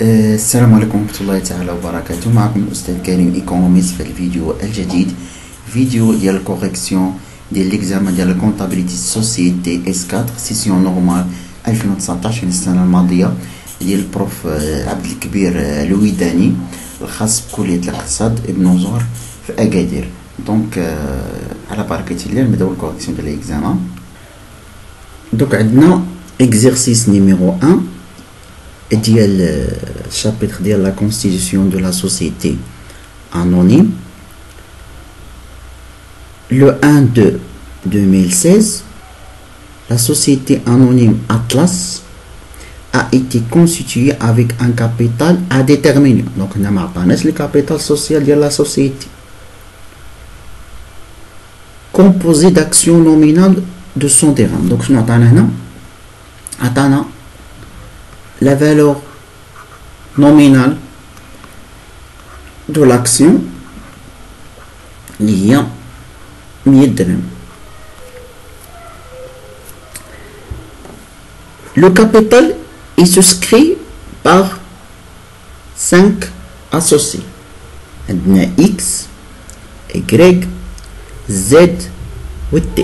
السلام عليكم ورحمة الله تعالى وبركاته. معكم الأستاذ كريم إيكونوميست في الفيديو الجديد، فيديو ديال الكوريكسيون ديال ليكزامان ديال الكونتابيليتي سوسيتي اس 4 سيسيون نورمال 2019 السنة الماضية ديال البروف عبد الكبير الويداني الخاص بكلية الاقتصاد ابن زهر في أكادير. دونك على بركة الله نبداو الكوريكسيون ديال ليكزامان. دونك عندنا exercice numéro 1 ديال chapitre ديال la constitution de la société anonyme. Le 1/2/2016, la société anonyme Atlas a été constituée avec un capital à déterminer. Donc on a le capital social de la société composé d'actions nominales de 100 dirhams. Donc on a la valeur nominale de l'action liée à 100 dirhams. Le capital est souscrit par 5 associés. On a X, Y, Z و T.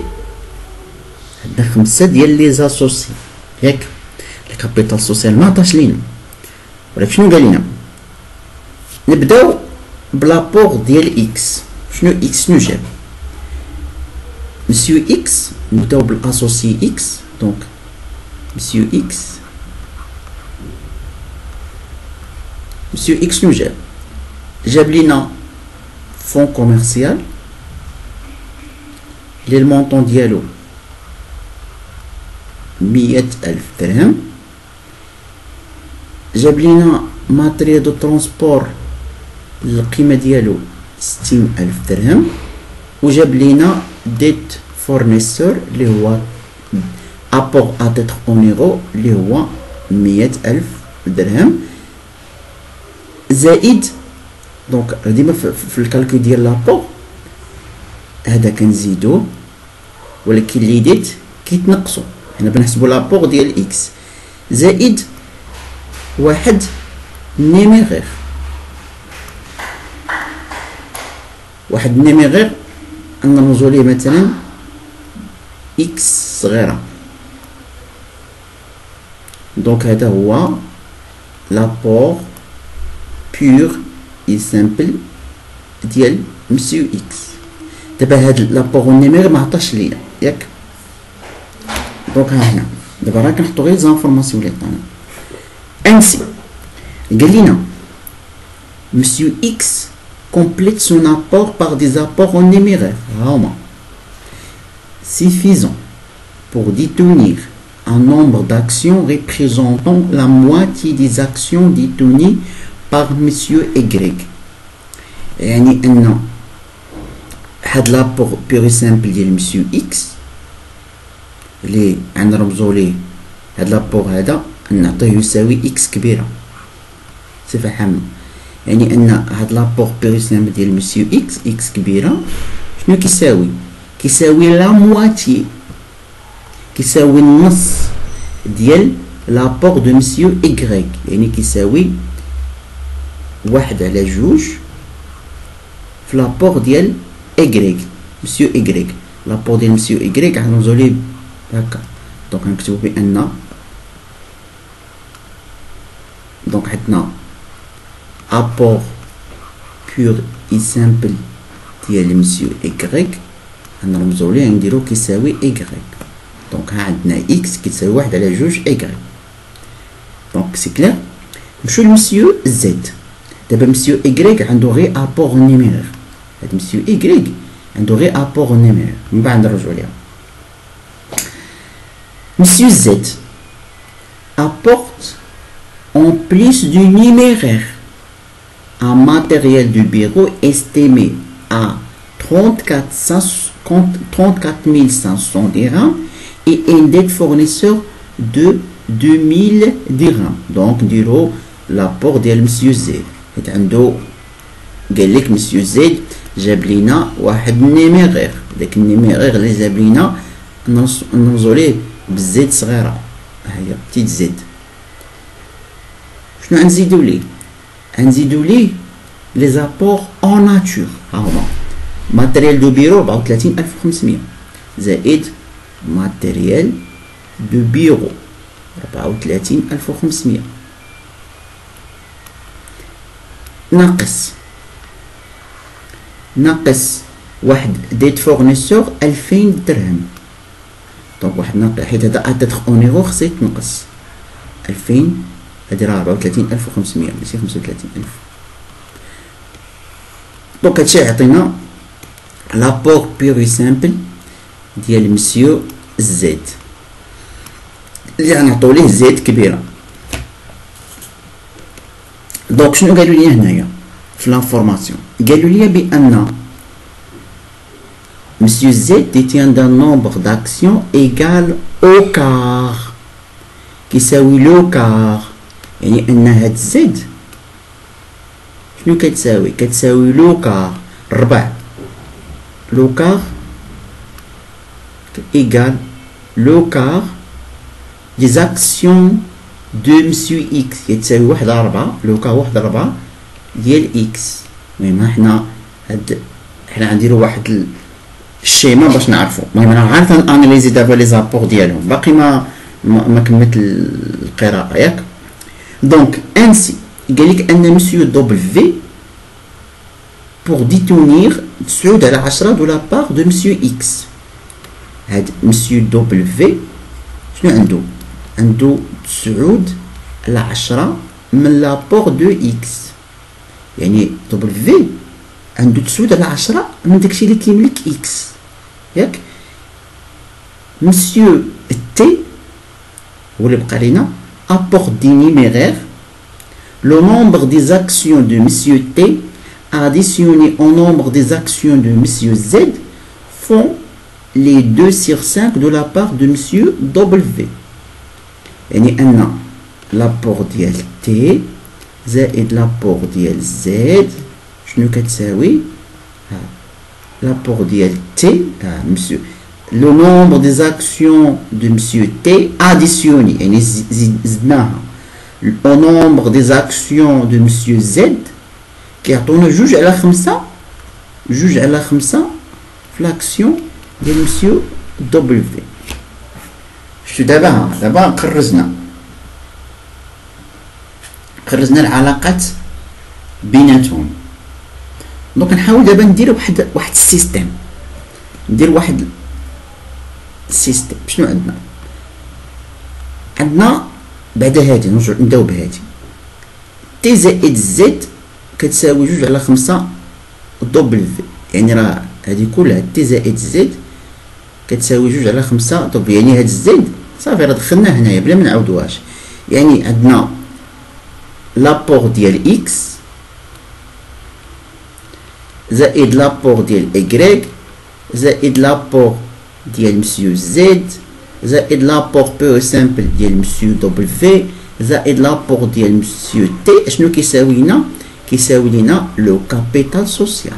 عندنا 5 ديال لي زاسوسي ياك. الكابيتال سوسيال ما عطاش لينا، ولكن شنو قال لنا؟ نبداو بلابور ديال اكس. شنو اكس شنو جاب؟ مسيو اكس نبداو بالاسوسي اكس. دونك مسيو اكس شنو جاب؟ جاب لينا فون كوميرسيال لي المونطون ديالو 100,000 درهم. جاب لينا ماتريال دو ترونسبور القيمة ديالو 60,000 درهم، وجاب لينا ديت فورنيسور اللي هو ابور ا تيتر اونيرو اللي هو 100,000 درهم، زائد دونك ديما في الكالكول ديال لابور هذا كنزيدوه، ولكن لي ديت كيتنقصوا. حنا بنحسبوا لابور ديال اكس زائد واحد نيميرير. واحد نيميرير نرمزو ليه مثلا اكس صغيره. دونك هذا هو لابور بور اي سامبل ديال مسيو اكس. دابا هاد لابور نيميرير ما عطاش ليا ياك. دونك ها هنا دابا راه كنحطو غير زانفورماسيون اللي عطانا. Ainsi, Galina, Monsieur X complète son apport par des apports en numéraire, suffisant pour détenir un nombre d'actions représentant la moitié des actions détenues par Monsieur Y. يعني أن هاد l'apport pur et simple ديال Monsieur X اللي غنرمزو ليه هاد l'apport هذا نعطيه يساوي اكس كبيره صفه حامله. يعني ان هاد لابور بيريسيمبل ديال مسيو اكس كبيره شنو كيساوي؟ كيساوي لا مواتي، كيساوي النص ديال لابور دو مسيو ايغريك. يعني كيساوي 1/2 في لابور ديال ايغريك مسيو ايغريك. لابور ديال مسيو ايغريك غنرمزو ليه هكا. دونك غنكتبو بان دونك عندنا ابور بور اي سامبل ديال مسيو ايغريك غنرمزو ليه نديرو كيساوي ايغريك. دونك ها عندنا اكس كيساوي 1/2 ايغريك. دونك سي كلير. نمشيو لمسيو زد. دابا مسيو ايغريك عندو غير ابور نيميرير. هاد مسيو ايغريك عندو غير ابور نيميرير، من بعد نرجعو ليها. مسيو زد apporte en plus du numéraire un matériel du bureau estimé à 34 500 dirhams et une dette fournisseur de 2000 dirhams. Donc dirons l'apport de monsieur Z. قال لك monsieur Z جاب لينا واحد النيميرير. داك النيميرير اللي جاب لينا نرمزو ليه بالزيت صغيره، ها هي بتيت زد. شنو غنزيدو ليه؟ غنزيدو ليه لي زابور اون ناتور. ها هما ماتريال دو بيرو 34500 زائد ماتريال دو بيرو 34500 ناقص واحد ديت فورنيسور 2000 درهم. دونك واحد ناقص حيت هذا اتاتخ اون ايرو خصها يتنقص 2000 هادي راه 34500 ماشي 35000. دونك هادشي يعطينا لابور بيور سامبل ديال مسيو زيد اللي غنعطيو ليه زيد كبيره. دونك شنو قالوا لي هنايا في لانفورماسيون؟ قالوا لي بان مسيو زيد détient d'un nombre d'actions égal au quart كيساوي لو كار. يعني ان هاد زيد شنو كتساوي؟ كتساوي لو كار ربع. لو كار égal لو كار دي زاكسيون دو مسيو اكس يتساوي واحد ربعة. لو كار واحد ربعة ديال اكس. المهم حنا غنديرو واحد الشيما باش نعرفو. المهم انا عارف اناليزي دابا لي زابور ديالهم باقي ما كملت القراءة ياك. دونك انسي قالك ان مسيو دبليو pour détenir 9/10 de la part de monsieur X. هاد مسيو دبليو شنو عنده 9/10 من لابور دو اكس. يعني دبليو عنده 9/10 من داكشي اللي كيملك اكس ياك. مسيو تي هو اللي بقى لينا apporte des numéraires. Le nombre des actions de monsieur T additionné au nombre des actions de monsieur Z font les 2/5 de la part de monsieur W. يعني أن l'apport ديال T زائد l'apport ديال Z شنو كتساوي؟ l'apport ديال T monsieur le nombre des actions de monsieur T additionné يعني زدناها au nombre des actions de monsieur Z كيعطونا 2/5 في لاكسيون ديال مسيو دبليو. شتو دابا خرجنا العلاقات بيناتهم. دونك نحاول دابا ندير واحد السيستيم. شنو عندنا بعد هادي نبداو بهادي تي زائد زد كتساوي 2/5 دبليو. يعني راه هادي كلها تي زائد زد كتساوي 2/5 دبليو. يعني هاد الزد صافي راه دخلناه هنايا بلا ما نعاودوهاش. يعني عندنا لابور ديال اكس زائد لابور ديال ايكغيك زائد لابور ديال مسيو زد زائد لابور بيور سامبل ديال مسيو دبليو زائد لابور ديال مسيو تي. شنو كيساوي لنا؟ كيساوي لنا لو كابيتال سوسيال.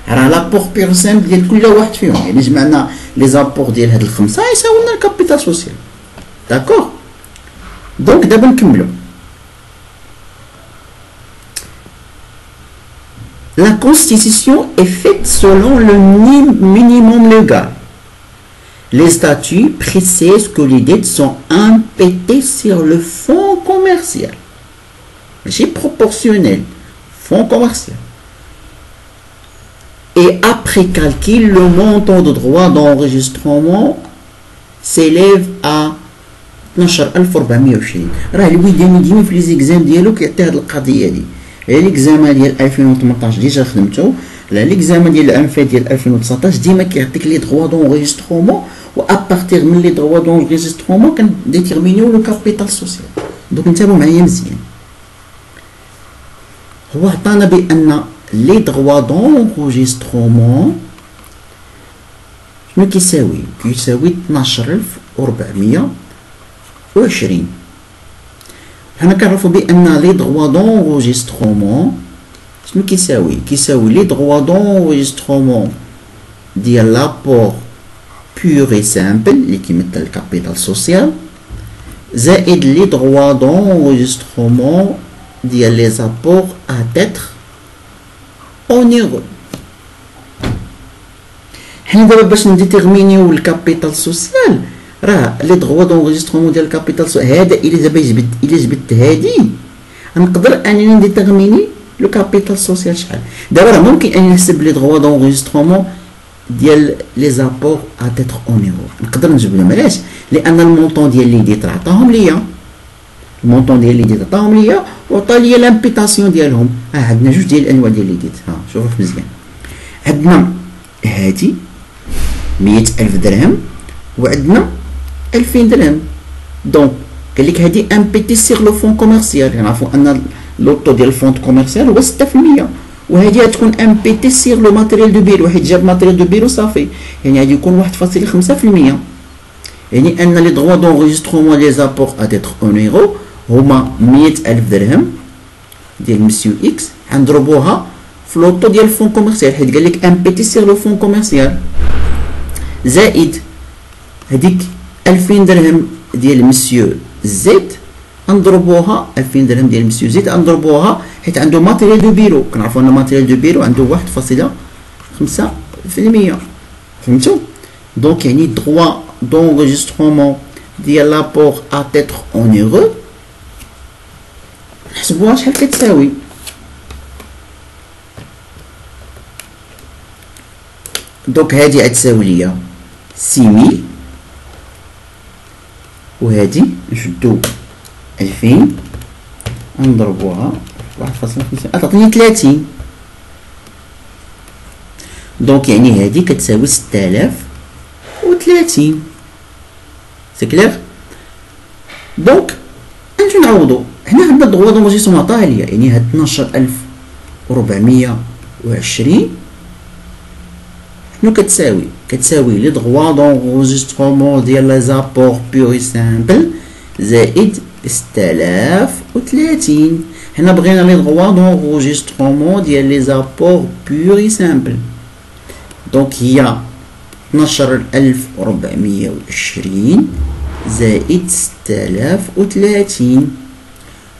راه لابور بيور سامبل ديال كل واحد فيهم. يعني جمعنا لي زابور ديال هاد الخمسه يساوي لنا الكابيتال سوسيال. داكوغ. دونك دابا نكملو. La constitution est faite selon le minimum légal. Les statuts précisent que les dettes sont impétées sur le fonds commercial. C'est proportionnel. Fonds commercial. Et après calcul, le montant de droit d'enregistrement s'élève à 12420. راه اللي ديما في لي زيكزام ديالو كيعطي هاد القضيه دي. ليكزامان ديال 2018 ديجا خدمته. ليكزامان ديال الانفا ديال 2019 ديما كيعطيك لي دروا دونغيسترومون و ابارتيغ من لي دروا دونغيسترومون كنديتيرمينيو لو كابيتال سوسيال. دوك نتابعوا معايا مزيان. هو عطانا بان لي دروا دونغيسترومون شنو كيساوي؟ كيساوي 12420. حنا كنعرفو بان لي دروا دونغيسترومون شنو كيساوي؟ كيساوي لي دروا دونغيسترومون ديال لابور بيور اي سامبل اللي كيمثل الكابيتال سوسيال زائد لي droits d'enregistrement ديال les apports à être onéreux. حنا دابا باش نديتيرمينيو الكابيتال سوسيال راه لي droits d'enregistrement ديال الكابيتال سوسيال هذا الا دابا جبت هادي نقدر انني نديتيرميني لو كابيتال سوسيال شحال. دابا راه ممكن انني نحسب لي droits d'enregistrement ديال لي زابور ا تيتر اونيرو نقدر نجبدهم. علاش؟ لان المونطون ديال لي ديت عطاهم ليا، المونطون ديال لي ديت عطاهم ليا وعطا ليا لامبيتاسيون ديالهم. عندنا جوج ديال الانواع ديال لي ديت. شوفوا مزيان، عندنا هادي 100,000 درهم وعندنا 2000 درهم. دونك قال لك هادي امبيتي سيغ لو فون كوميرسيال، نعرفوا ان لوطو ديال الفون كوميرسيال هو 6%، وهذه غتكون ام بي تي سيغ لو ماتيريال دو بيرو. واحد جاب ماتيريال دو بيرو صافي، يعني غادي يكون 1.5%. يعني ان لي droits d'enregistrement لي زابور ا تيتر اونيرو هما 100,000 درهم ديال مسيو اكس، غنضربوها في لوطو ديال الفون كوميرسيال حيت قال لك ام بي تي سيغ لو فون كوميرسيال، زائد هذيك 2000 درهم ديال مسيو زيد نضربوها 2000 درهم ديال مسيو زيد نضربوها حيت عنده ماتيريال دو بيرو. كنعرفوا ان ماتيريال دو بيرو عنده 1.5%. فهمتوا؟ دونك يعني droit d'enregistrement ديال لابور ا تيتر اونيرو نحسبوها شحال كتساوي. دونك هادي غتساوي ليا 6000 وهادي نشدو 2000 نضربوها 1.5 تعطيني 30. دونك يعني هادي كتساوي 6030. سي كلير؟ دونك انتو نعوضو حنا عندنا droit d'enregistrement عطاها ليا، يعني هاد 12420 شنو كتساوي؟ كتساوي لي droits d'enregistrement ديال لي زابور بيور سامبل زائد 6030. حنا بغينا لي droits d'enregistrement ديال لي زابور بيور سامبل، دونك هي 12420 زائد 6030.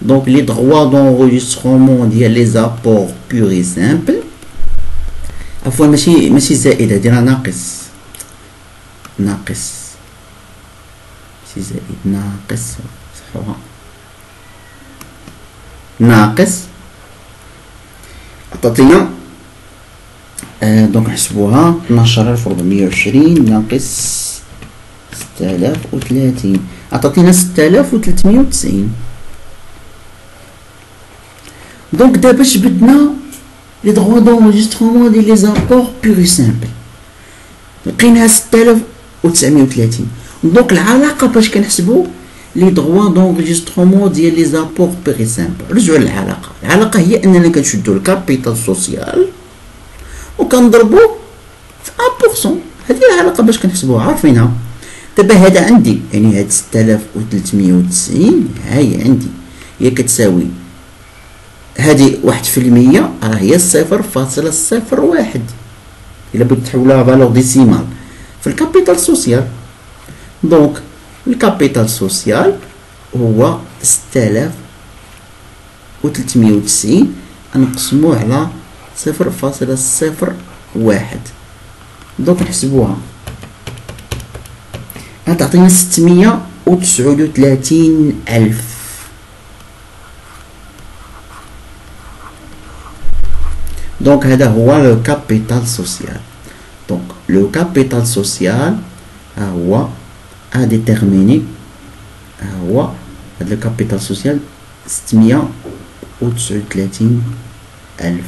دونك لي droits d'enregistrement ديال لي زابور بيور سامبل، عفوا ماشي زائد، هادي راه ناقص ماشي زائد ناقص صحوها ناقص عطاتينا. دونك نحسبوها 12420 ناقص 6030 عطاتينا 6390. دونك دابا جبدنا لي droits d'enregistrement ديال لي زابور بيور سامبل لقيناها 6930. دونك العلاقه باش كنحسبوا لي droits d'enregistrement ديال لي زابور بيور سامبل، رجعوا للعلاقه. العلاقه هي اننا كنشدوا الكابيتال سوسيال وكنضربوه في 1%. هذه العلاقه باش كنحسبوها عارفينها. دابا هذا عندي يعني هاد 6390 هاي عندي هي كتساوي هذه 1% راه هي 0.01 الا بغيت تحولها فالور ديسيمال في الكابيتال سوسيال. دونك الكابيتال سوسيال هو 6390 نقسموه على 0.01. دونك نحسبوها غتعطينا 639,000. دونك هذا هو لو كابيتال سوسيال. دونك لو كابيتال سوسيال ها هو ا ديتيرميني، ها هو هذا لو كابيتال سوسيال 639,000.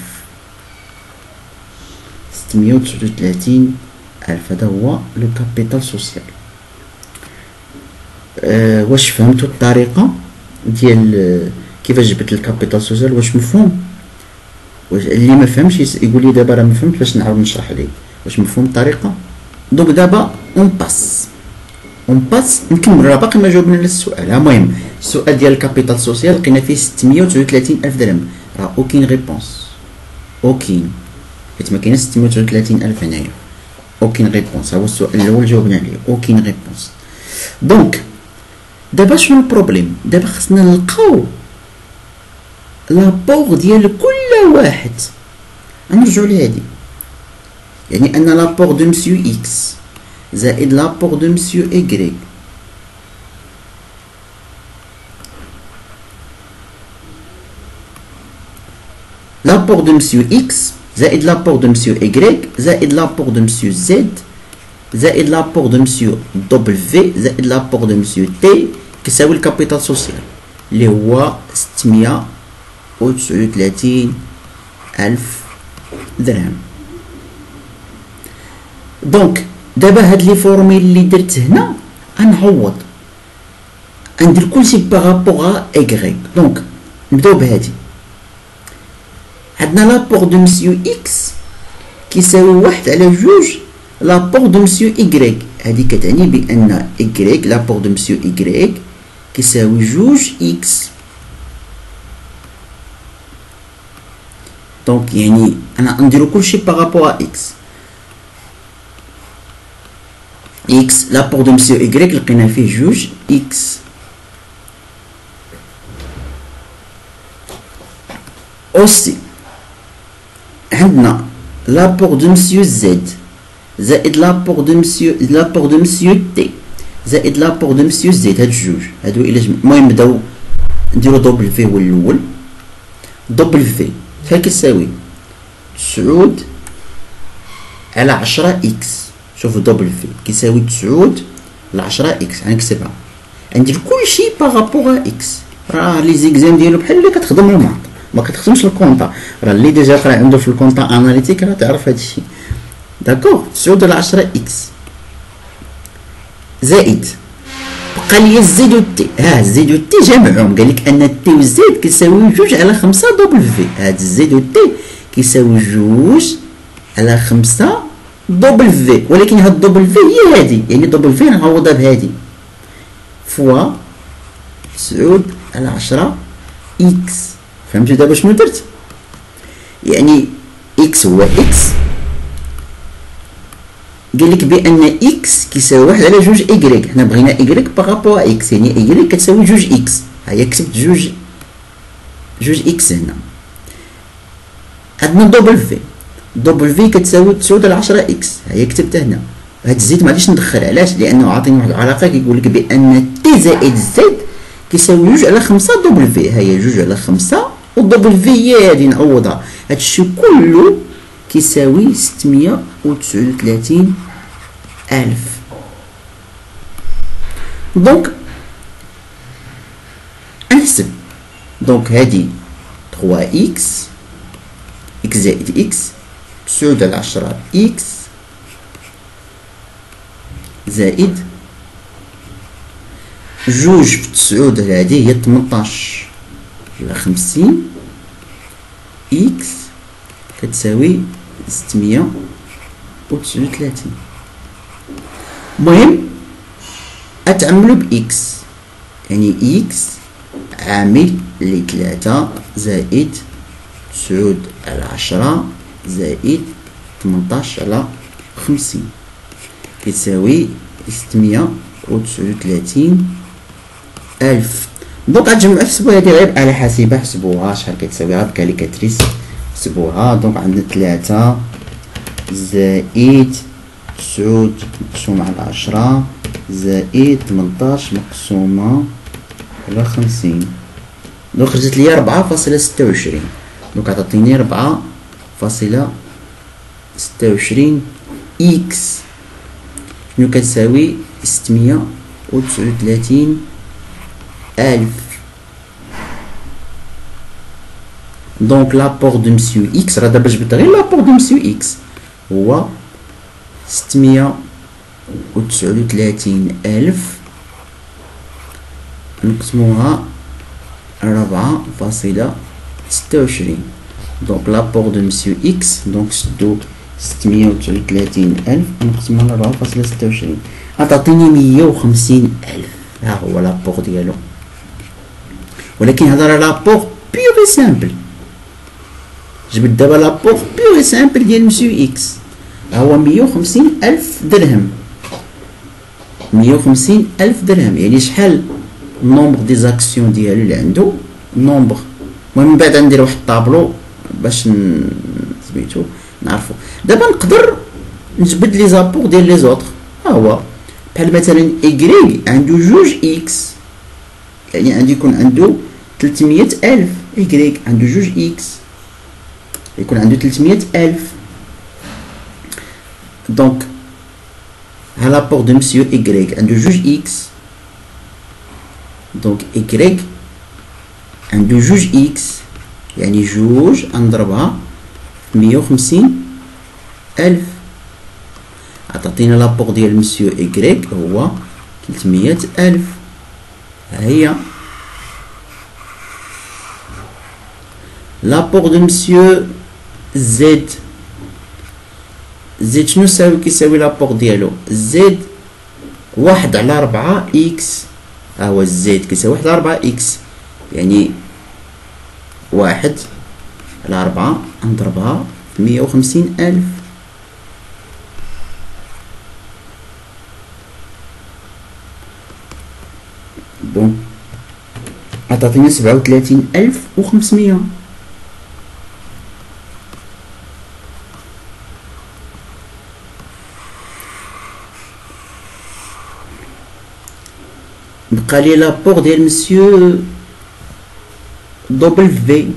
639,000 هذا هو لو كابيتال سوسيال. واش فهمتوا الطريقه ديال كيفاش جبت الكابيتال سوسيال؟ واش مفهوم؟ اللي ما فهمش يقول لي دابا راه ما فهمت باش نعاود نشرح ليه واش مفهوم الطريقه. دونك دابا اون باس نكمل، راه باقي ما جاوبنا للسؤال. المهم السؤال ديال الكابيتال سوسيال لقينا فيه 639,000 درهم، راه اوكين ريبونس، اوكين حيت ما كايناش 639,000 هنايا، اوكين ريبونس. ها هو السؤال الاول جاوبنا عليه، اوكين ريبونس. دونك دابا شنو البروبليم؟ دابا خصنا نلقاو لابور ديال كل واحد. غنرجعو لهادي، يعني ان لابور دو مسيو اكس زائد لابور دو مسيو ايكغيك لابور دو مسيو اكس زائد لابور دو مسيو ايكغيك زائد لابور دو مسيو زد زائد لابور دو مسيو دبليو زائد لابور دو مسيو تي كيساوي الكابيتال سوسيال اللي هو 639,000 درهم. دونك دابا هاد لي فورميل اللي درت هنا غنعوض، غندير كلشي بارابوغ ا ايكغيك. دونك نبداو بهادي، عندنا لابور دو مسيو اكس كيساوي 1 على 2 لابور دو مسيو ايكغيك. هادي كتعني بان ايكغيك لابور دو مسيو ايكغيك كيساوي 2 اكس. دونك يعني انا نديرو كلشي بارابوغ ا اكس. اكس لابور دو مسيو ايكغيك لقينا فيه 2 اكس اوسي. عندنا لابور دو مسيو زد زائد لابور دو مسيو تي زائد لابور دو مسيو زد. هاد جوج هادو الى المهم نبداو نديرو دبل في هو الاول. دبل في شحال كيساوي 9 على 10 اكس. شوفوا دبل في كيساوي 9 على 10 اكس. غنكتبها ندير كلشي بارابوغ اكس. راه لي زيكزام ديالو بحال اللي كتخدم الماط ما كتخدمش الكونطا. راه اللي ديجا قرا عنده في الكونطا اناليتيك راه تعرف هادشي. داكوغ 9 على 10 اكس زائد بقى لي الزيد و تي. ها الزيد و تي جمعهم، قال لك ان تي و زد كيساوي 2 على 5 دبل في. هاد الزيد و تي كيساوي 2 على 5 دبل في، ولكن هاد دبل في هي هادي، يعني دبل في نعوضها بهادي فوا 9 على 10 اكس. فهمتوا دابا شنو درت؟ يعني اكس هو اكس، قال لك بان اكس كيساوي 1 على 2 ايكغيك. حنا بغينا ايكغيك بارابور اكس، يعني ايكغيك كتساوي 2 اكس. ها هي كتبت 2 اكس هنا. عندنا دبل في، دبل في كتساوي 9 على 10 اكس. ها هي كتبتها هنا. هاد الزيت ما غاديش ندخل، علاش؟ لانه عاطيني واحد العلاقه كيقول لك بان تي زائد زد كيساوي 2 على 5 دبل في. ها هي 2 على 5 والدبل في هي هادي نعوضها. هادشي كله كيساوي 639,000. دونك نحسب. دونك هادي 3 اكس اكس زائد اكس 9 على 10 اكس زائد 2 في 9 هادي هي 18 على 50 اكس كتساوي 639. المهم اتعملوا باكس، يعني اكس عامل ل 3 زائد 9 على 10 زائد 18 على 50 كيساوي 639,000. دونك غتجمعوا حسبوا هادي غير على حاسبه، حسبوها شحال كتساوي غير بكاليكاتريس حسبوها. دونك عندنا 3 زائد 9 مقسوم على 10 زائد 18 مقسومة على 50. دونك خرجت ليا 4.26. دونك عطاتيني 4.26 اكس شنو كتساوي 639,000. دونك لابور دو مسيو اكس راه دابا جبت غير لابور دو مسيو اكس هو 639,000 نقسموها 4.26. دونك لابور دو مسيو اكس دونك شدو 639,000 نقسموها على 4.26 عطاتيني 150,000. ها هو لابور ديالو، ولكن هذا راه لابور بيور سامبل. جبت دابا لابور بيور سامبل ديال مسيو اكس هو 150,000 درهم. 150,000 درهم يعني شحال النومبر دي زاكسيون ديالو اللي عنده نومبر. المهم من بعد ندير واحد الطابلو باش سميتو نعرفو. دابا نقدر نجبد لي زابور ديال لي زوطر. ها هو بحال مثلا إيكغيك عنده جوج إكس، يعني غادي يكون عنده 300,000. إيكغيك عنده جوج إكس يكون عنده 300,000. دونك ها لابور دو مسيو إيكغيك عنده جوج إكس، دونك إيكغيك عنده جوج إكس يعني جوج نضربها في 150,000. عطاتينا لابور ديال مسيو إيكغيك هو 300,000. ها هي لابور دو مسيو زد. زد شنو كيساوي لابور ديالو؟ زد 1/4 إكس. ها هو زد كيساوي 1/4 إكس، يعني 1/4 نضربها في 150,000. بون عطاتينا 37,500. بقى لي لابور ديال مسيو دبليو.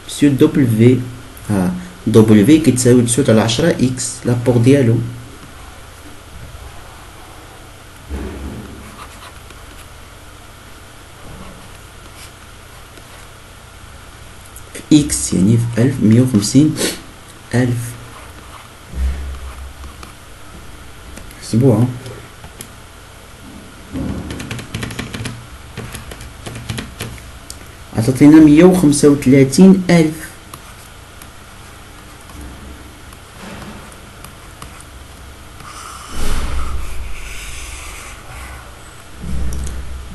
مسيو دبليو، ها دبليو كتساوي 9/10 إكس لابور ديالو. في إكس يعني في 150,000. حسبوها. عطاتينا 135,000.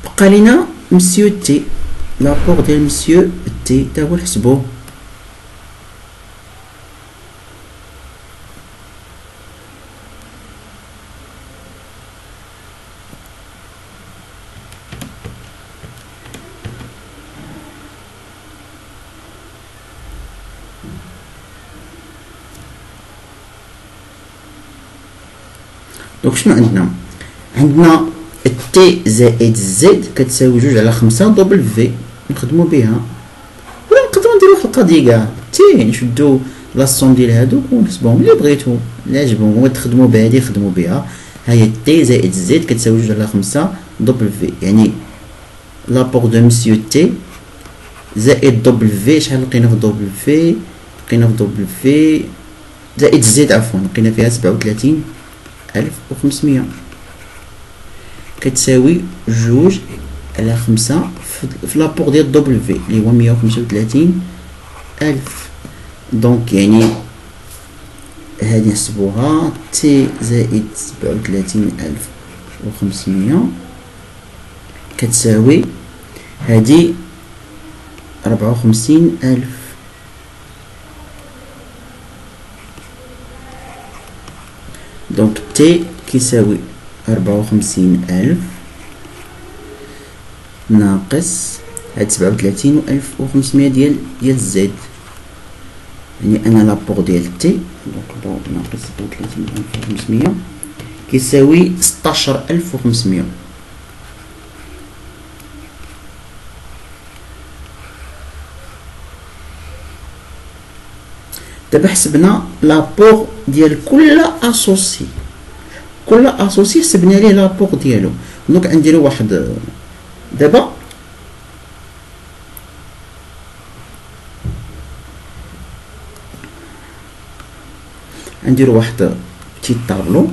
بقى لينا مسيو تي. لابور ديال مسيو تي تا هو نحسبوه. دونك شنو عندنا؟ عندنا تي زائد زد كتساوي 2/5 دبليو. نخدمو بها، ولا نقدرو نديرو واحد القضية كاع تي نشدو لاصون ديال هادوك ونحسبوهم اللي بغيتو اللي عجبهم تخدمو بهادي خدمو بها. هاهي تي زائد زد كتساوي 2/5 دبليو، يعني لابور دو مسيو تي زائد دبليو. شحال لقينا في دبليو؟ لقينا في دبليو زائد زد عفوا لقينا فيها 37,500 كتساوي 2/5 في لابور ديال دبليو اللي هو 135,000. دونك يعني هادي نحسبوها تي زائد 37,500 كتساوي هادي 54,000. دونك تي كيساوي 54,000 ناقص هاد 37,500 ديال زد، يعني انا لابور ديال تي دونك ناقص 37,500 كيساوي 16,500. دابا حسبنا لابور ديال كل اسوسي، كل اسوسي حسبنا ليه لابور ديالو. دونك غنديرو واحد دابا نديرو واحد بتيت طابلو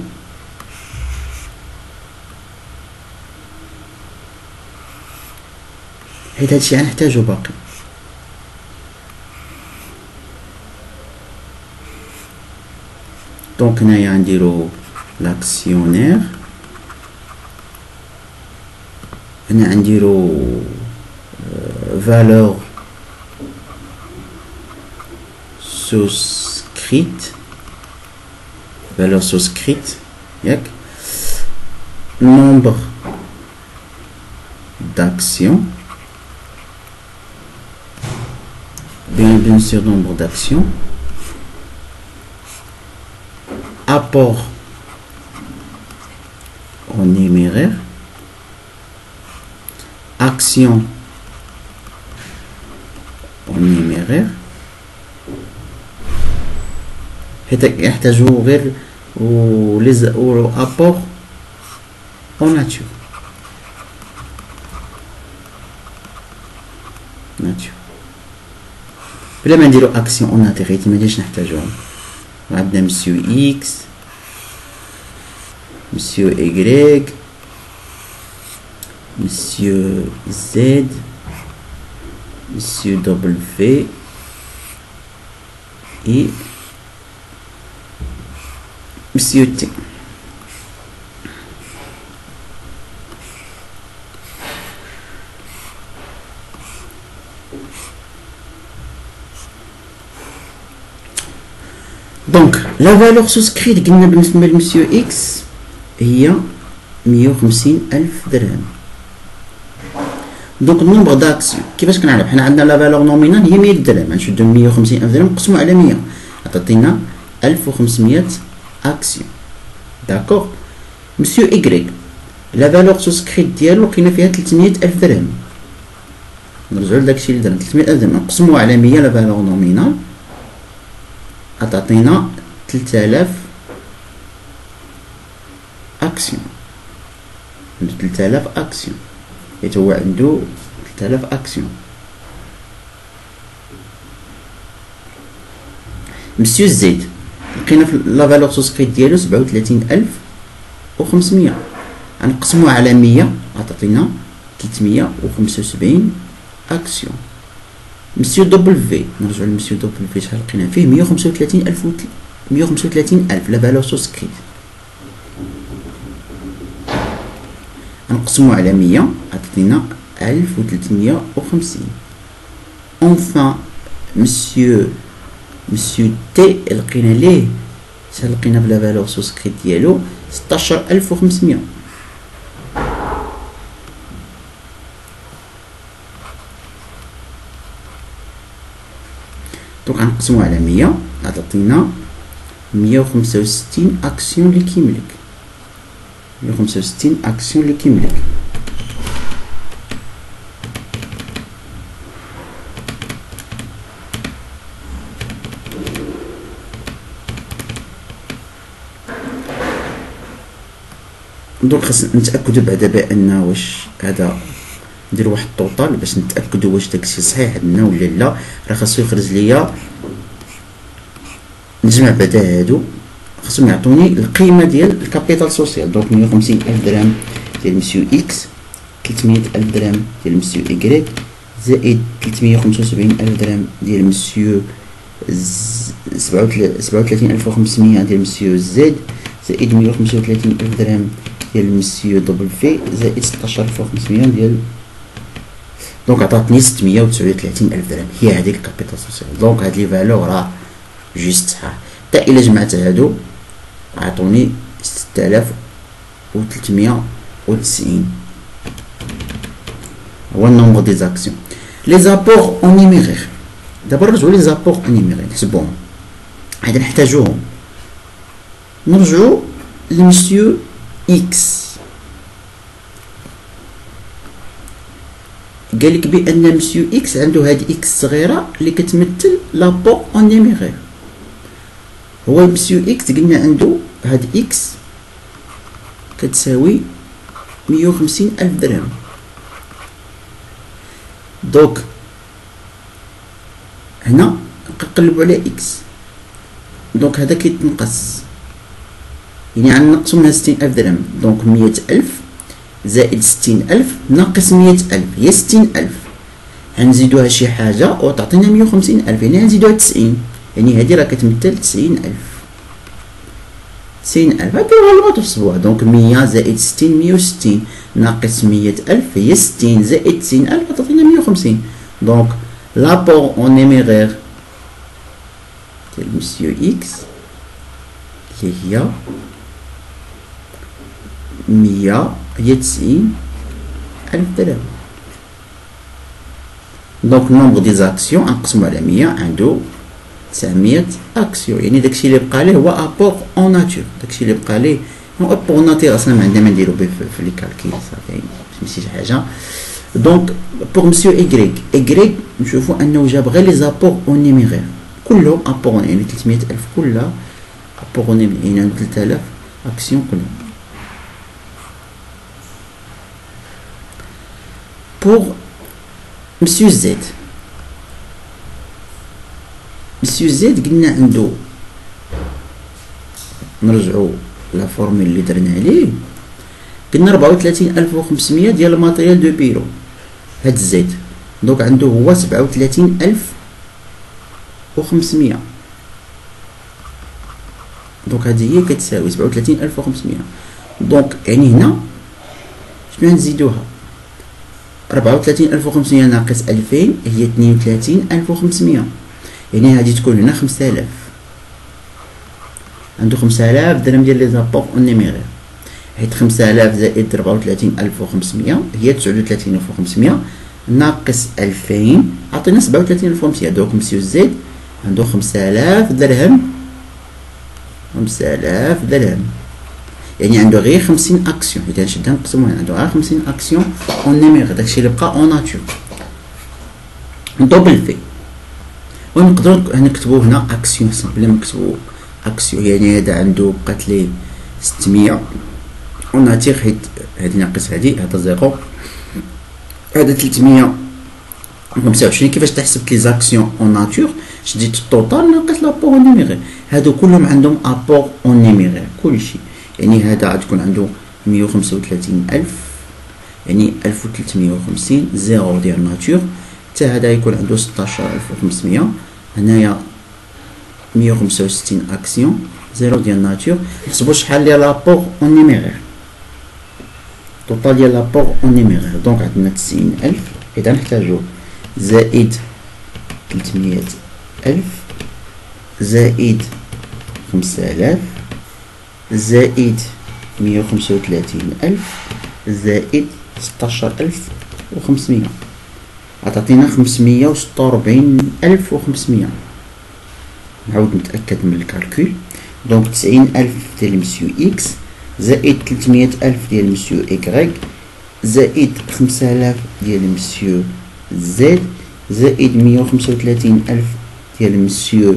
حيت هادشي غنحتاجو باقي. دونك هنايا نديرو لاكسيونير، هنا نديرو valeur souscrite، valeur souscrite ياك nombre d'actions, bien sûr nombre d'actions, apport en numéraire, action en numéraire. يحتاجوا غير و apport en nature. بلا ما نديرو اكسيون اون ناتيغيتي ماديش نحتاجوهم. عندنا مسيو اكس، مسيو ايغريك، مسيو زد، مسيو دبليو اي مسيو تي. دونك لا فالور سوسكريت قلنا بالنسبة لمسيو اكس هي 150,000 درهم. دونك النومبر داكسيون كيفاش كنعرف؟ حنا عندنا لا فالور نومينال هي 100 درهم، غنشدو 150,000 درهم نقسمو على 100 غتعطينا 1500 اكسيون. داكوغ. مسيو ايغريك لا فالور سوسكريت ديالو لقينا فيها 300,000 درهم. نرجعو لداكشي اللي درنا 300,000 درهم نقسموها على 100 لا فالور نومينال غتعطينا 3000 اكسيون. عنده 3000 اكسيون، حيت هو عنده 3000 اكسيون. مسيو زيد لقينا في لا فالور سوسكريت ديالو 37,500 غنقسموها على 100 غتعطينا 375 اكسيون. مسيو دبليو نرجعو لمسيو دبليو شحال لقينا فيه 135,000 لا فالور سوسكريت غنقسمو على 100 غتعطينا 1350. اونفان مسيو تي لقينا ليه شحال لقينا بلا فالور سوسكريت ديالو 16,500. دونك غنقسمو على 100 غتعطينا 165 اكسيون اللي كيملك. 165 اكسيون اللي كيملك. دونك خاصنا نتاكدوا بعدا بان واش هذا ندير واحد الطوطال باش نتاكدوا واش داكشي صحيح عندنا ولا لا. راه خاصو يخرج ليا نجمع بعدا هادو خاصهم يعطوني القيمه ديال الكابيتال سوسيال. دونك 150,000 درهم ديال مسيو اكس، 300,000 درهم ديال مسيو ايغريك، زائد 375,000 درهم ديال مسيو 37,500 ديال مسيو زد، زائد 135,000 درهم ديال مسيو دبليو، زائد 16,500 ديال. دونك عطاتني 639,000 درهم هي هذيك الكابيتال سوسيال. دونك هاد لي فالور راه جوست صحاح. حتى الا جمعت هادو عطوني 6390 هو النومبر دي زاكسيون. لي زابور اون نيميرير دابا نرجعو لي زابور اون نيميرير نحسبوهم عاد نحتاجوهم. نرجعو لمسيو اكس قالك بان مسيو اكس عنده هاد اكس صغيره اللي كتمثل لابور اون نيميرير. هو مسيو اكس قلنا عنده هاد اكس كتساوي 150,000 درهم. دوك هنا نقلبوا على اكس، دونك هذا كيتنقص يعني غنقصو منها 60,000 درهم. دونك 100,000 زائد 60,000 ناقص 100,000 هي 60,000. غنزيدوها شي حاجه وتعطينا 150,000 يعني غنزيدوها 90 يعني هادي راه كتمثل 90,000. 90,000 هادي غالبا تحسبوها. دونك 100 زائد 60 160 ناقص 100,000 هي 60 زائد 90,000 تعطينا 150. دونك لابور اون نيميرير ديال مسيو اكس اللي هي 100 هي 90,000 درهم. دونك النومبر دي زاكسيون نقسمو على 100 عنده 900 اكسيون، يعني داكشي اللي بقى ليه هو ابور اون ناتور. داكشي اللي بقى ليه هو ابور ناتور اصلا ما عندنا ما نديرو به في لي كالكيل صافي ماشي شي حاجه. دونك بور مسيو ايغريك نشوفو انه جاب غير لي زابور اون نيميرير كلهم ابور، يعني 300000 كلها ابور اون نيميرير، يعني عنده 3000 اكسيون كلهم. بور مسيو زيد، مسيو زيد قلنا عنده نرجعو لا فورمول اللي درنا عليه، قلنا 34500 ديال الماتيريال دو بيرو هاد الزيد، دونك عنده هو 37500 دونك هادي هي كتساوي 37500. دونك يعني هنا شنو غنزيدوها 34500 ناقص 2000 هي 32500، يعني غادي تكون هنا 5000 عنده 5000 درهم ديال لي زابور اون نيميرير، حيت 5000 زائد 34500 هي 39500 ناقص 2000 عطينا 37500. دونك مسيو زيد عنده 5000 درهم، 5000 درهم يعني عنده غير 50 اكسيون، حيت غنشدها نقسمو هنا عنده غير 50 اكسيون اون نيميرير، داكشي اللي بقى اون ناتور دوبل في. ونقدروا نكتبو هنا اكسيون بلا ما نكتبو اكسيون، يعني هذا عنده بقات ليه 600 وناتير حيت هادي ناقص هادي هذا زيرو، هذا 325. كيفاش تحسبت لي زاكسيون اون ناتور؟ شديت التوتال ناقص لابور اون نيميرير، هادو كلهم عندهم ابور اون نيميرير كلشي، يعني هذا غتكون عنده 135000 يعني 1350 زيرو ديال ناتور، حتى هذا يكون عنده 16500 هنايا 165 اكسيون زيرو ديال ناتور. نحسبو شحال ديال لابور اون نيميرير، توتال ديال لابور اون نيميرير. دونك عندنا 90000 اذا نحتاجو زائد 300000 زائد 5000 زائد 135000 زائد 16500 عطاتينا 546500. نعاود نتأكد من الكالكول. دونك 90000 ديال مسيو إكس زائد 300000 ديال مسيو إكغيك زائد 5000 ديال مسيو زد زائد 135000 ديال مسيو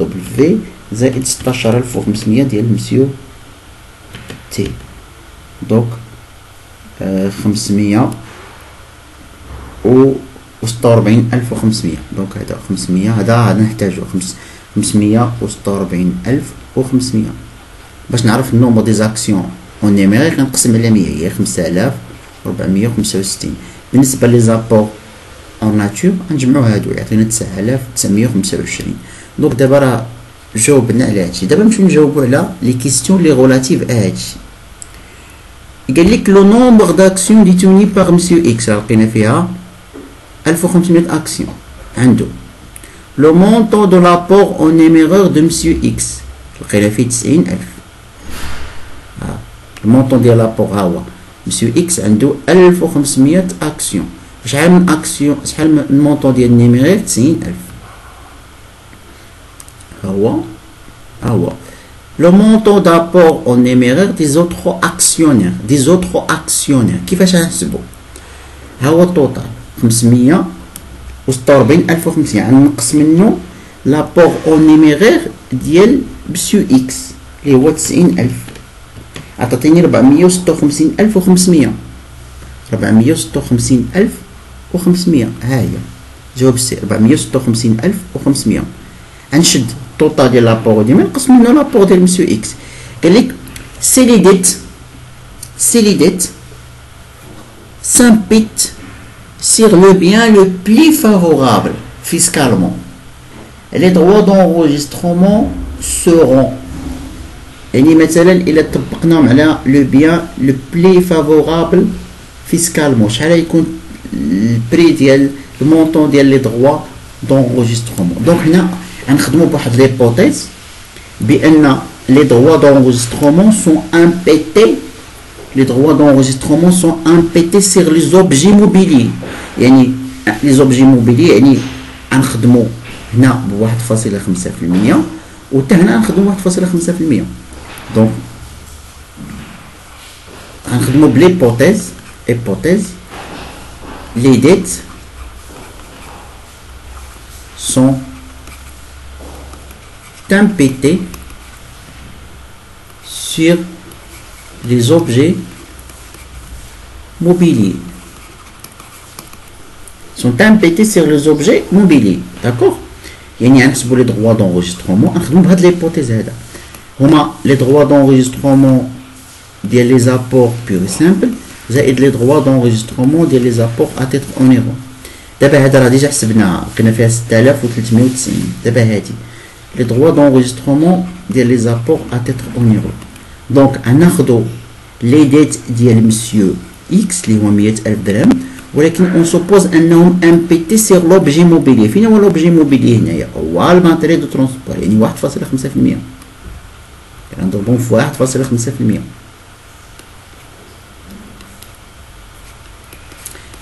دبليو زائد 16500 ديال مسيو تي. دونك 546500. دونك هذا 500 هذا نحتاجو 546500 باش نعرف النومبر دي زاكسيون اون نيميريك كنقسم على 100 هي 5465. بالنسبه لي زابور اون ناتور نجمعو هادو يعطينا 9925. دونك دابا راه جاوبنا على هادشي. دابا نمشيو نجاوبو على لي كيستيون لي غولاتيف هادشي. قال لك لو نومبر داكسيون ديتوني باغ مسيو اكس، لقينا فيها 1500 اكسيون عنده. لو مونطون دو لابور اون نيميرور دو مسيو اكس لقينا فيه 90000. المونطون ديال لابور ها هو مسيو اكس عنده 1500 اكسيون. شحال من اكسيون شحال من المونطون ديال النيميرير 90000. ها هو le montant d'apport en numéraire des autres actionnaires كيفاش غنحسبو؟ ها هو التوتال 546500 غنقص منه لابور اون نيميرير ديال مسيو اكس اللي هو 90000 عطاتيني 456500. 456500 ها هي جواب سي 456500. غنشد التوتال ديال لابور ديما نقص منه لابور ديال مسيو اكس. قال لك سي لي ديت s'imputent sur le bien le plus favorable fiscalement. Les droits d'enregistrement seront يعني مثلا إلا طبقناهم على لو بيان لو بلي فافورابل فيسكالمون شحال يكون البري ديال المونطون ديال لي دروا دونغوجيسترومون. دونك هنا غنخدمو بواحد ليبوتيز بان لي دروا دونغوجيسترومون سون امبيتي les droits d'enregistrement sont imputés sur les objets mobiliers. يعني لي زوبجي موبيلي يعني غنخدمو هنا ب 1.5% و حتى هنا غنخدمو 1.5%. دونك غنخدمو بليبوتيز les dettes sont impétées sur les objets mobiliers. Sont impétés sur les objets mobiliers. D'accord? يعني غنحسبوا les droits d'enregistrement نخدموا بهاد l'hypothèse هذا. هما les droits d'enregistrement ديال les apports purs et simples زائد لي droits d'enregistrement ديال les apports à titre onéreux. دابا هذا راه ديجا حسبناها لقينا فيها 6390. دابا هادي لي droits d'enregistrement ديال les apports à titre onéreux. دونك غناخدو لي ديت ديال مسيو اكس اللي هو 100,000 درهم ولكن اون سوبوز انهم امبيتي سيغ لوبجي موبيلي. فين هو لوبجي موبيلي هنايا؟ هو الماتيريال دو ترونسبور يعني 1.5%. غنضربهم في 1.5%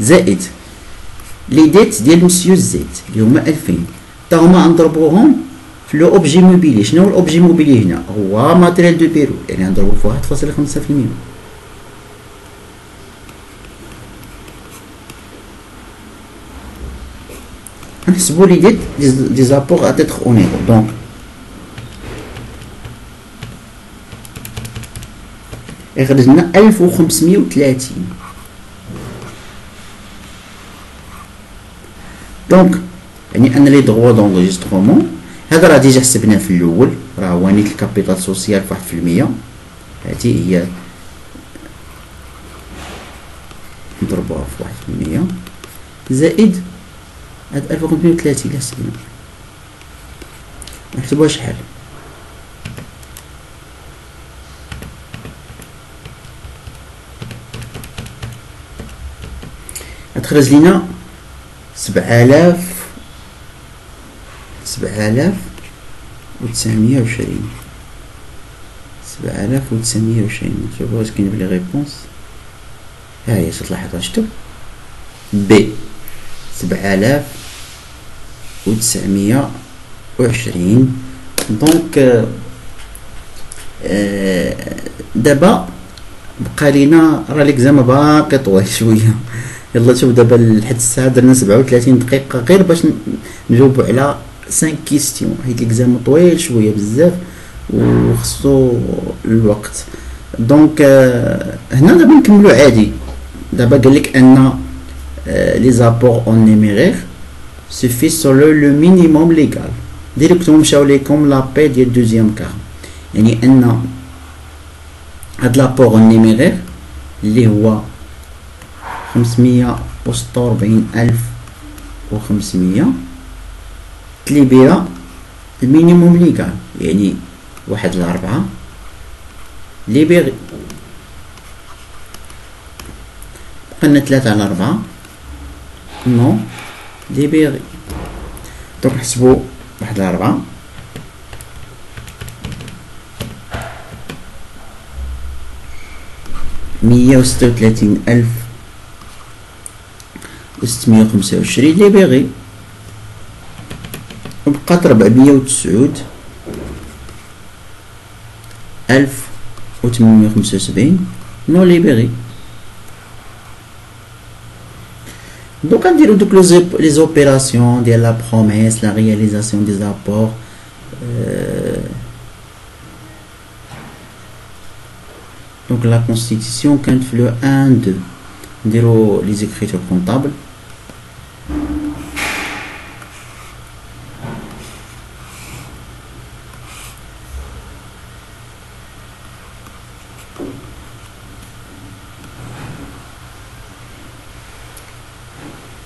زائد لي ديت ديال مسيو زيد اللي هما 2000 تا هما غنضربوهم في لو اوبجي موبيلي. شنو هو الاوبجي موبيلي هنا؟ هو ماتيريال دو بيرو يعني غنضربو في 1.5%. غنحسبو لي ديت دي زابور ا تيتر اونيرو. دونك يخرج لنا 1530. دونك يعني ان لي دروا دونجسترومون هذا راه ديجا حسبناه في الاول، راه هو نيت الكابيتال سوسيال في 1%. هذه هي نضربوها في 1% زائد هاد 1530 اللي حسبنا. نحسبوها شحال؟ غتخرج لينا 7920. 7920 نشوفو واش كاين بلي ريبونس. ها هي تلاحظوا شفتوا بي 7920. دونك دابا بقى لينا راه ليكزام باقي طويل شويه. يلا شوف دابا لحد الساعه درنا 37 دقيقه غير باش نجاوبوا على 5 كيستيون. حيت ليكزام طويل شويه بزاف وخصو الوقت. دونك هنا دابا نكملوا عادي. دابا قال لك ان les apports en numéraire suffisent selon le minimum légal. ديريكتوم مشاو ليكم لابي ديال الدوزيام كا، يعني ان هاد لابور en numéraire اللي هو 546,500 تليبيرا المينيموم ليغال، يعني 1/4 ليبيري. بقينا 3/4 نو ليبيري. دونك نحسبو 1/4 136,625 ليبيري، وبقات 409,875 نو ليبيري. Donc on dirait donc les opérations de la promesse, la réalisation des apports, donc la constitution quand le 1-2 on les écritures comptables.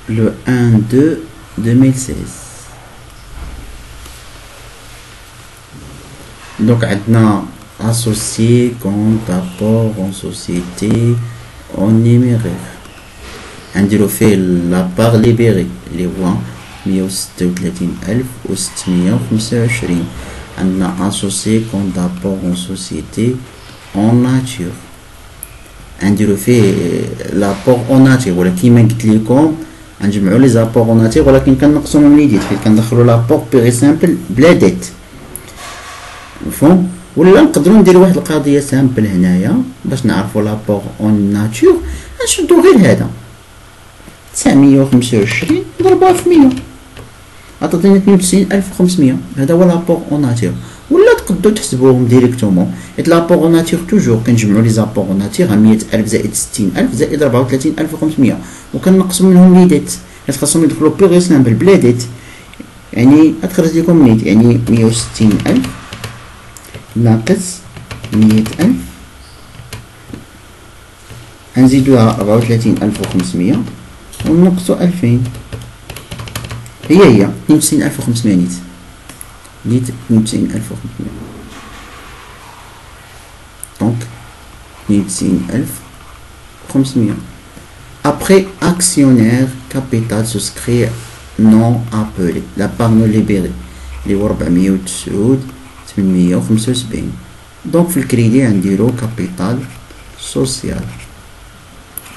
Le 1-2 2016. Donc عندنا associé, compte, apport en société, en numéraire. عندي في la part libérée اللي هو 136,625. عندنا associé, compte, apport en société, en nature. عندي في l'apport en nature ولا كيما قلت لكم غنجمعوا لي زابور اون ناتير ولكن كنقصوهم لي ديت حيت كندخلوا لابور بيغي سامبل بلا ديت مفهوم. ولا نقدروا نديروا واحد القضيه سامبل هنايا باش نعرفوا لابور اون ناتور. نشدوا غير هذا 925 نضربوها في 100 عطاتني 92500. هذا هو لابور اون ناتور. ولا تقدروا تحسبوهم ديريكتومون حيت لابور اون ناتور توجور كنجمعوا لي زابور اون ناتور 100000 زائد 60000 زائد 34500 وكنقصوا منهم لي ديت حيت خاصهم يدخلوا بيغي سامبل بلا ديت. يعني غتخرج لكم نيت يعني 160000 ناقص 100000 غنزيدوها 34500 ونقصوا 2000 هي 92500 نيت 92500 دونك 92500. Après actionnaire capital souscrit non appelé la part non libérée اللي هو 409 875. دونك في الكريدي غنديرو كابيتال سوسيال.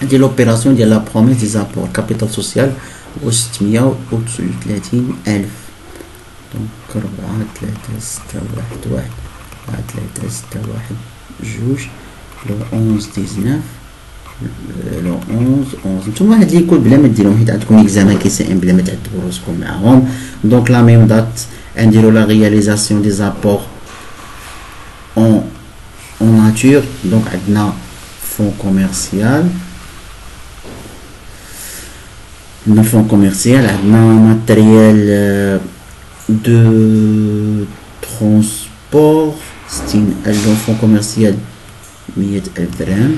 عندي لوبيراسيون ديال لا بروميس دي زابور كابيتال سوسيال هو 639000. دونك 4 3 6 1 1 4 3 6 1 جوج لو 11 19 لو 11 نتوما هاد لي كل بلا ما ديروهم حيت عندكم اكزامان كيسائم بلا ما تعذبوا راسكم معاهم. دونك لا ميم دات نديرو لا رياليزاسيون دي زابور en nature. Donc عندنا fonds commercial عندنا matériel de transport 60000 donc fonds commercial 100000 درهم.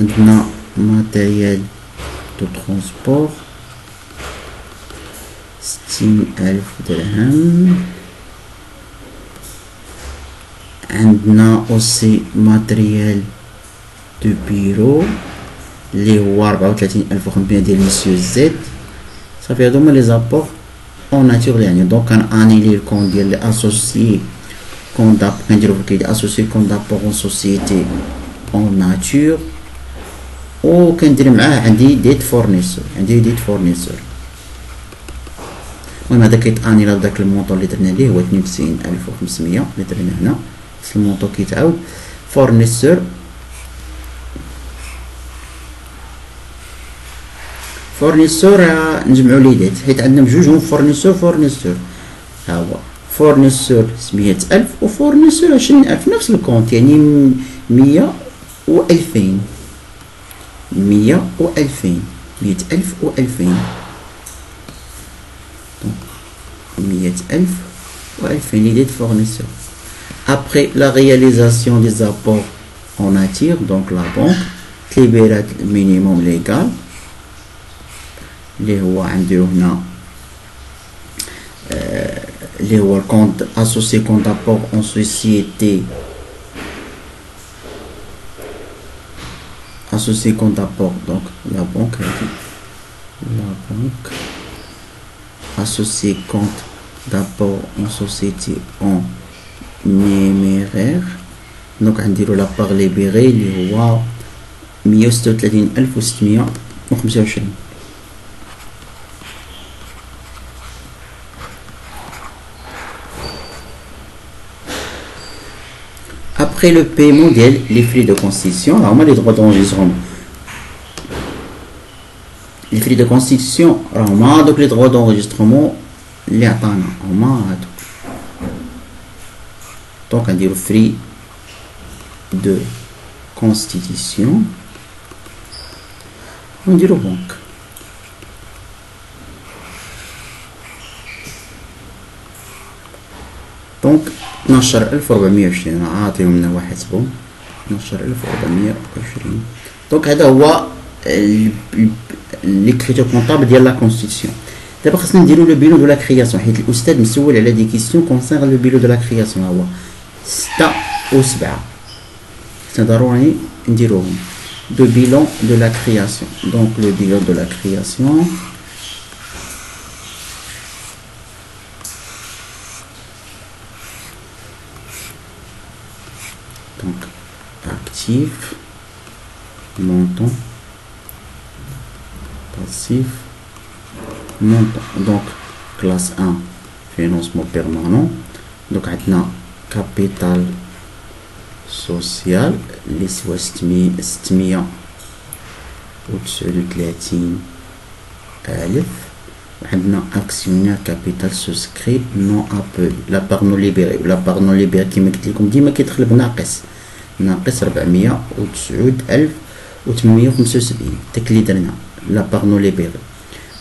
عندنا matériel de transport 60000 درهم. عندنا aussi matériel de bureau اللي هو 34500 ديال مسيو زيد. صافي هادو هما لي زابور اون ناتور يعني. دونك كنانيلي الكون ديال لي اسوسيي كون داب كنديرو في الكيد اسوسيي كون دابور اون سوسيتي اون ناتور و كندير معاه عندي ديت فورنيسور المهم هذا كيتانيلا بداك المونطو اللي درنا ليه هو 92500 اللي درنا هنا. المونطو كيتعاود فورنيسور نجمعو لي ديت حيت عندنا بجوج هما فورنيسور ها هو فورنيسور 700000 و فورنيسور 20000 نفس الكونت يعني 100 و 2000 100000 و 2000 100000 و 2000 لي ديت فورنيسور. Après la réalisation des apports en nature, donc la banque libérale minimum légal اللي هو عنده هنا اللي هو الكونت associé compte d'apport en société associé compte d'apport donc la banque associé compte d'apport en société en numéraire. دونك غنديرو لا باغ ليبيري اللي هو 136625. Après le paiement ديال les frais de constitution هما les droits d'enregistrement. les frais de constitution هما دوك les droits d'enregistrement اللي عطانا هما هادو. دونك غنديرو frais de constitution ونديرو بنك. دونك 12420 عاطيهم لنا واحد حسبهم 12420. دونك هذا هو ليكريتور كونطابل ديال لا كونستيتيسيون. دابا خاصنا نديرو لو بيلو دو لا كرياسيون حيت الاستاذ مسول على دي كيسيون كونسيرن لو بيلو دو لا كرياسيون هو 6 و 7 خاصنا ضروري نديروهم. دو بيلون دو لا كرياسيون دونك لو بيلون دو لا كرياسيون donc actif montant passif montant. Donc classe 1 financement permanent. Donc عندنا capital social اللي سوا 639,000. عندنا actionnaire capital souscrit non appelé. La part non libérée. La part non libérée كيما قلت لكم ديما كيدخل بناقص 409,875 داك اللي درنا la part non libérée.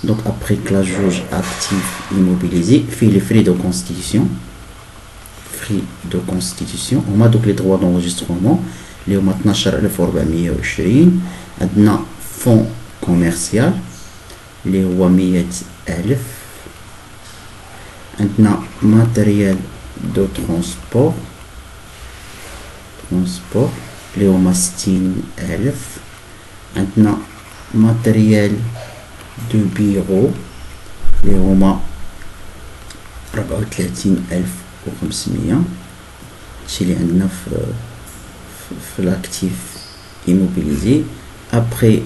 Donc après classe jauge actif immobilisé fait les frais de constitution. هما دوك les droits d'enregistrement اللي هما 12,420. عندنا fonds commercial اللي هو 100,000. عندنا matériel de transport اللي هما 60,000. عندنا matériel de bureau اللي هما 34,500. هادشي اللي عندنا في l'actif immobilisé. Après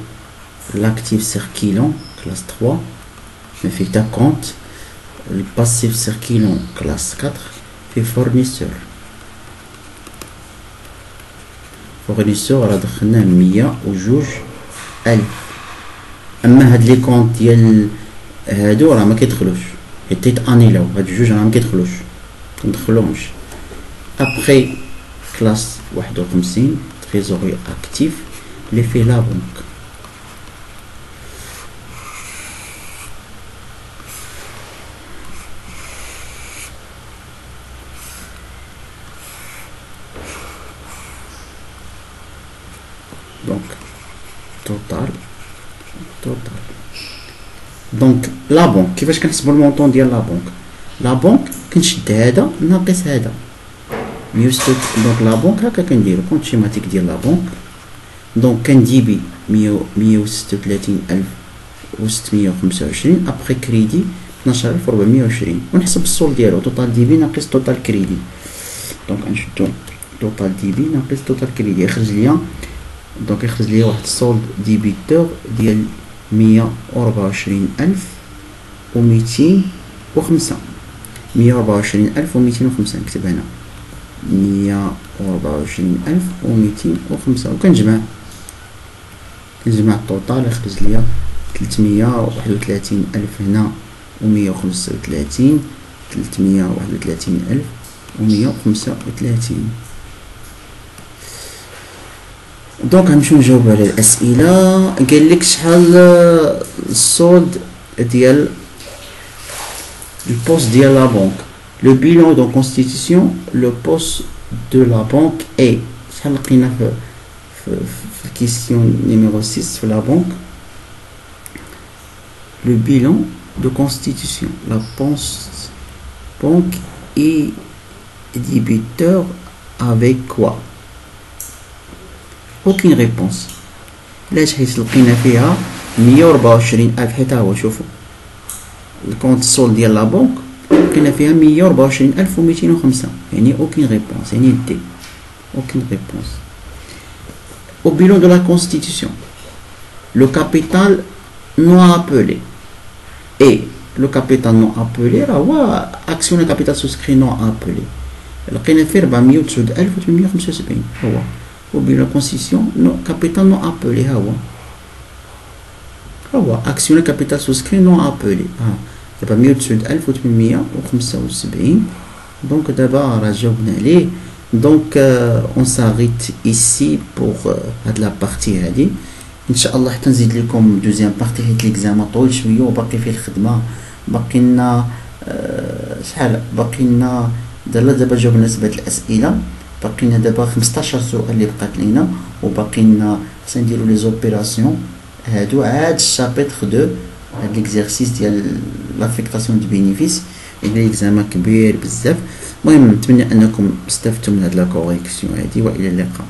l'actif circulant classe 3 mais fait ta compte. Le passif circulant classe 4 fait fournisseur راه دخلناه 102,000. اما هاد لي كونط ديال هادو راه ما كيدخلوش حيت انيلاو هاد الجوج راه ما كيدخلوش مندخلوهمش. ابري كلاس 51 تريزوري اكتيف اللي فيه لا بنك. دونك توتال دونك لا بنك كيفاش كنحسبوا المونطون ديال لا بنك كنشد هذا ناقص هذا 106. دونك لا بنك هكا كنديرو كونت شيماتيك ديال لا بنك. دونك كنديبي 136,625. ابخي كريدي 12,420 ونحسب السول ديالو توتال ديبي ناقص توتال كريدي. دونك نشدو توتال ديبي ناقص توتال كريدي يخرج ليا. دونك يخرج ليا واحد السولد ديبيتور ديال 124,205. 124,205 نكتب هنا 124,205 وكنجمع التوتال يخرج ليا 331,000 هنا و135 331,135. دونك غنمشيو نجاوب على الاسئله. قال لك شحال السولد ديال البوست ديال لا بنك. لو بيلون دو كونستيتيسيون لو بوست دو لا بنك اي شحال لقينا في الكيسيون نيميرو 6 في لا بنك. لو بيلون دو كونستيتيسيون لا بنك اي ديبيتور افيك كوا. aucune réponse. علاش؟ حيت لقينا فيها 124,000 حيت هو شوفوا الكونت سول ديال لا بنك لقينا فيها 124,205 يعني aucune réponse يعني دي aucune réponse. Au bilan de la constitution le capital non appelé et le capital non appelé راه هو action capital souscrit non appelé لقينا فيه 409,875 هو. Au bilan de constitution, non, capital non appelé, action capital souscrit non appelé. C'est pas 109,875. Donc d'abord, donc on s'arrête ici pour la partie هذه. إن شاء الله حتى نزيد لكم دوزيام بارتي حيت ليكزامان طويل شوية وباقي فيه الخدمة. باقي لنا شحال باقي لنا دابا جاوبنا 7 الأسئلة. باقي لنا دابا 15 سؤال اللي بقات لينا وباقي لنا خصنا نديرو لي زوبيراسيون هادو عاد الشابيتر 2 هاد ليكزارسيس ديال لافيكتاسيون دو بينيفيس اللي اكزامان كبير بزاف. المهم نتمنى انكم استفدتوا من هاد لا كوريكسيون هادي والى اللقاء.